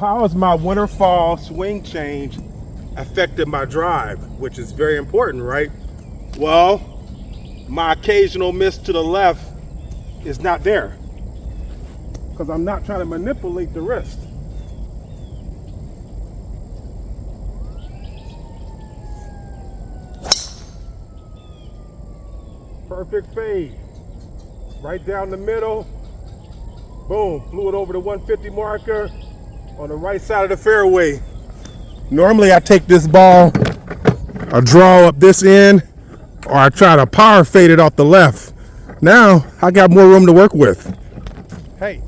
how has my winter fall swing change affected my drive, which is very important, right? Well, my occasional miss to the left is not there because I'm not trying to manipulate the wrist. Perfect fade. Right down the middle. Boom, flew it over the 150 marker on the right side of the fairway. Normally I take this ball, I draw up this end, or I try to power fade it off the left. Now I got more room to work with. Hey.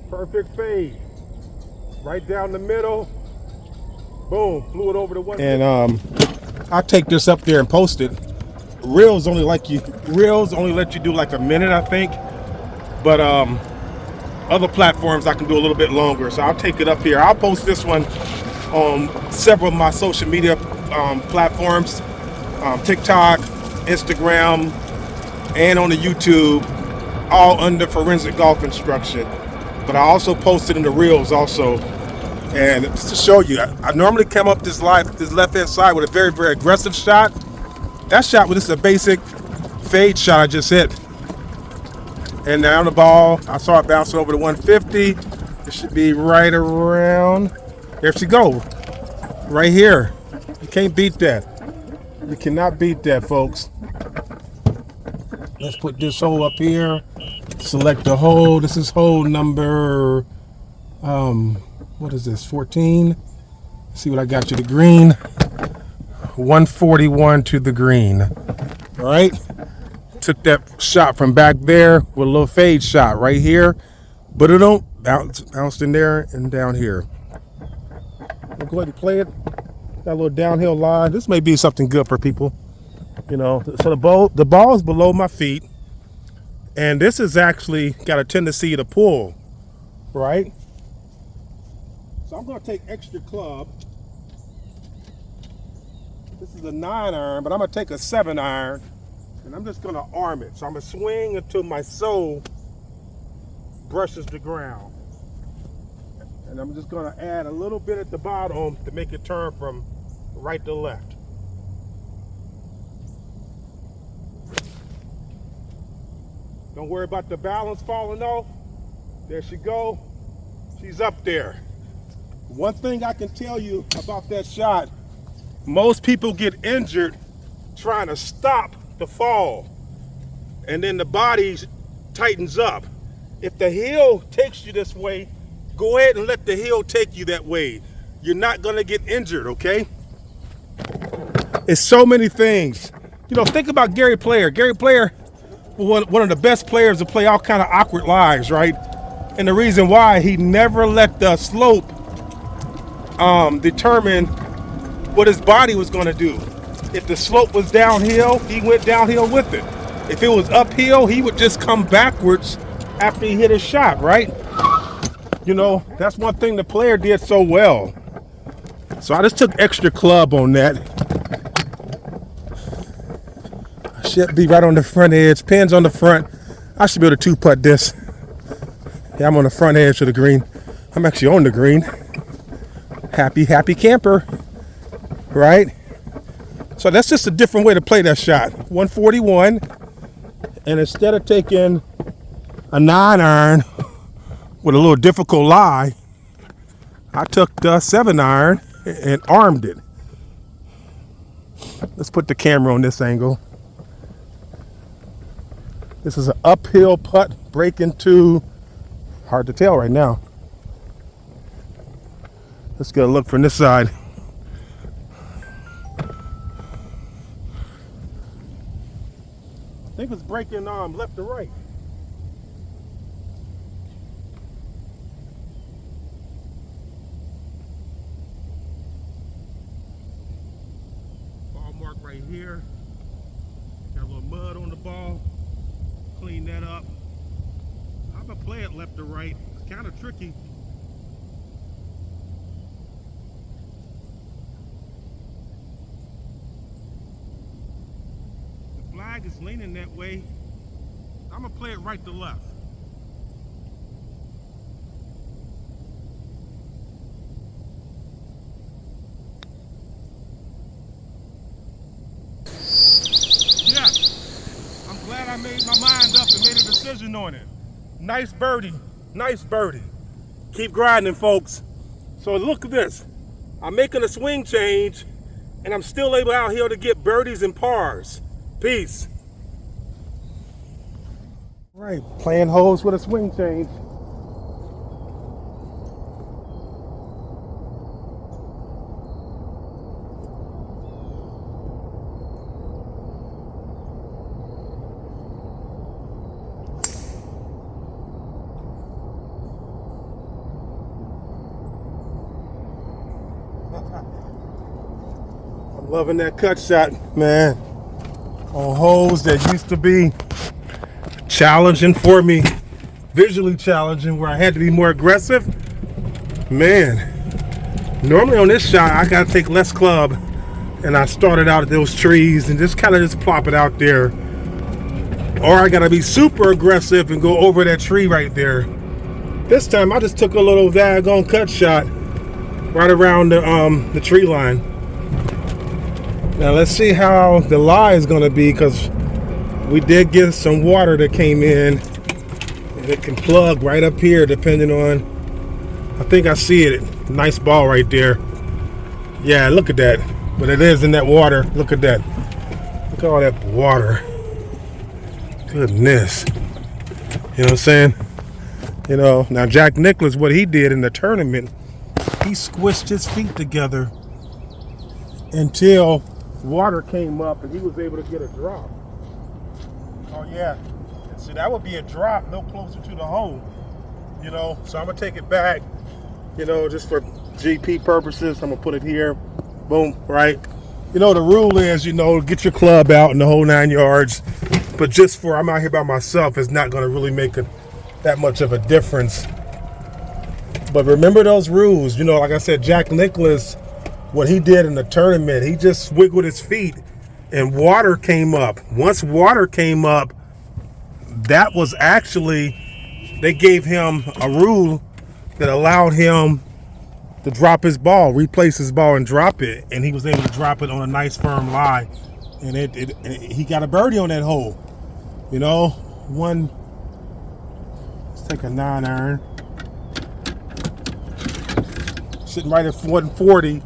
Perfect fade. Right down the middle. Boom, flew it over the one. And I'll take this up there and post it. Reels only let you do like a minute, I think. But other platforms I can do a little bit longer. So I'll take it up here. I'll post this one on several of my social media platforms, TikTok, Instagram, and on the YouTube, all under Forensic Golf Instruction. But I also posted in the Reels also. And just to show you, I normally come up this left-hand side with a very, very aggressive shot. That shot was just a basic fade shot I just hit. And now the ball, I saw it bouncing over the 150. It should be right around. There she go. Right here. You can't beat that. You cannot beat that, folks. Let's put this hole up here. Select the hole. This is hole number, what is this, 14? See what I got you, the green. 141 to the green. All right. Took that shot from back there with a little fade shot right here, but it don't bounced in there and down here. We'll go ahead and play it. Got a little downhill line. This may be something good for people, you know. So the ball is below my feet, and this has actually got a tendency to pull, right? So I'm going to take extra club. This is a 9-iron, but I'm going to take a 7-iron. And I'm just gonna arm it. So I'm gonna swing until my sole brushes the ground. And I'm just gonna add a little bit at the bottom to make it turn from right to left. Don't worry about the balance falling off. There she go. She's up there. One thing I can tell you about that shot, most people get injured trying to stop the fall, and then the body tightens up. If the heel takes you this way, go ahead and let the heel take you that way. You're not gonna get injured, okay? It's so many things. You know, think about Gary Player. Gary Player was one of the best players to play all kind of awkward lies, right? And the reason why, he never let the slope determine what his body was gonna do. If the slope was downhill, he went downhill with it. If it was uphill, he would just come backwards after he hit his shot, right? You know, that's one thing the player did so well. So I just took extra club on that. I should be right on the front edge. Pins on the front. I should be able to 2-putt this. Yeah, I'm on the front edge of the green. I'm actually on the green. Happy camper, right? So that's just a different way to play that shot. 141, and instead of taking a 9-iron with a little difficult lie, I took the 7-iron and armed it. Let's put the camera on this angle. This is an uphill putt, break into, hard to tell right now. Let's get a look from this side. I think it's breaking left to right. Ball mark right here. Got a little mud on the ball. Clean that up. I'm gonna play it left to right. It's kind of tricky. Flag is leaning that way. I'm gonna play it right to left. Yeah, I'm glad I made my mind up and made a decision on it. Nice birdie, nice birdie. Keep grinding, folks. So look at this. I'm making a swing change, and I'm still able out here to get birdies and pars. Peace. All right, playing holes with a swing change. I'm loving that cut shot, man. On holes that used to be challenging for me, visually challenging, where I had to be more aggressive. Man, normally on this shot, I gotta take less club, and I started out at those trees and just kind of just plop it out there. Or I gotta be super aggressive and go over that tree right there. This time I just took a little daggone cut shot right around the tree line. Now let's see how the lie is gonna be, because we did get some water that came in, and it can plug right up here depending on, I think I see it. Nice ball right there. Yeah, look at that. But it is in that water. Look at that. Look at all that water. Goodness. You know what I'm saying? You know, now Jack Nicklaus, what he did in the tournament, he squished his feet together until water came up and he was able to get a drop. Oh yeah. See, that would be a drop no closer to the hole. You know, so I'm gonna take it back, you know, just for GP purposes. I'm gonna put it here. Boom, right? You know, the rule is, you know, get your club out in the whole 9 yards. But just for I'm out here by myself, it's not gonna really make that much of a difference. But remember those rules. You know, like I said, Jack Nicklaus, what he did in the tournament, he just wiggled his feet and water came up. Once water came up, that was actually, they gave him a rule that allowed him to drop his ball, replace his ball and drop it. And he was able to drop it on a nice firm lie. And he got a birdie on that hole. You know, let's take a 9-iron. Sitting right at 140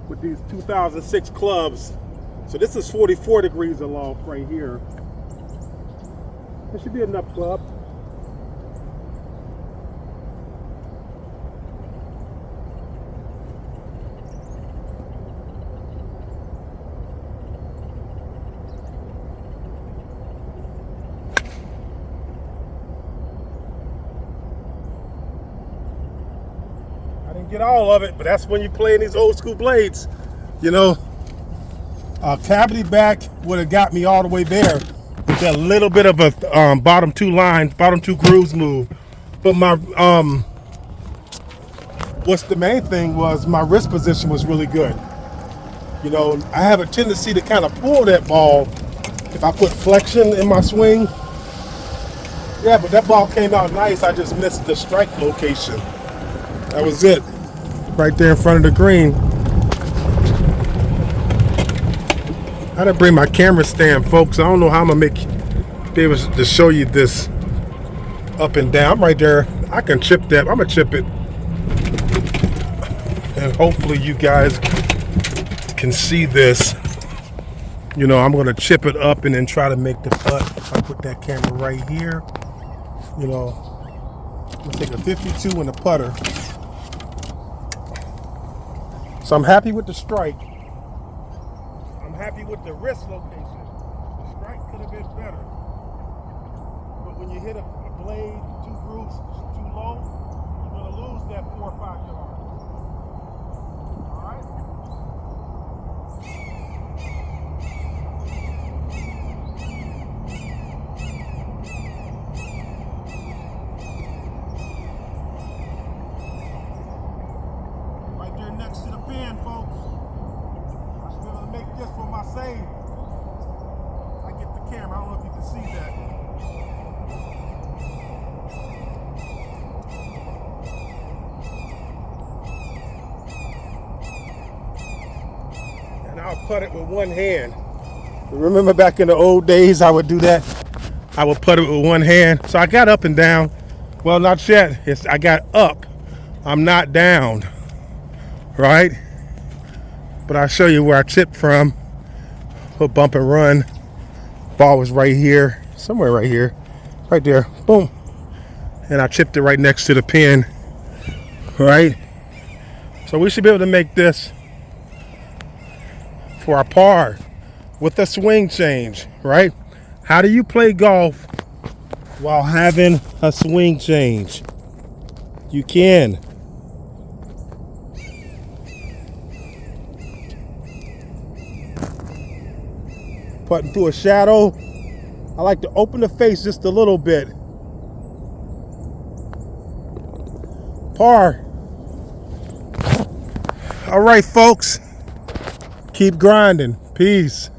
with these 2006 clubs. So this is 44 degrees aloft right here. There should be enough club. Get all of it, but that's when you play in these old school blades. You know, cavity back would have got me all the way there with that little bit of a bottom two grooves move. But my what's the main thing was my wrist position was really good. You know, I have a tendency to kind of pull that ball if I put flexion in my swing. Yeah, but that ball came out nice. I just missed the strike location. That was it. Right there in front of the green. I didn't bring my camera stand, folks. I don't know how I'm gonna be able to show you this up and down. I'm right there. I can chip that. I'm gonna chip it, and hopefully you guys can see this. You know, I'm gonna chip it up and then try to make the putt. If I put that camera right here, you know, I'm gonna take a 52 in the putter. So I'm happy with the strike. I'm happy with the wrist location. The strike could have been better. But when you hit a blade, two grooves too low, you're going to lose that 4 or 5 yards. All right? Right there next to the pin, folks. I should be able to make this for my save. I get the camera. I don't know if you can see that. putt it with one hand. Remember back in the old days, I would do that. I would putt it with one hand. So I got up and down. Well, not yet. I got up. I'm not down, right? But I'll show you where I chipped from. Put bump and run. Ball was right here, somewhere right here, right there. Boom. And I chipped it right next to the pin, right? So we should be able to make this for our par with a swing change, right? How do you play golf while having a swing change? You can. Putting through a shadow. I like to open the face just a little bit. Par. All right, folks. Keep grinding. Peace.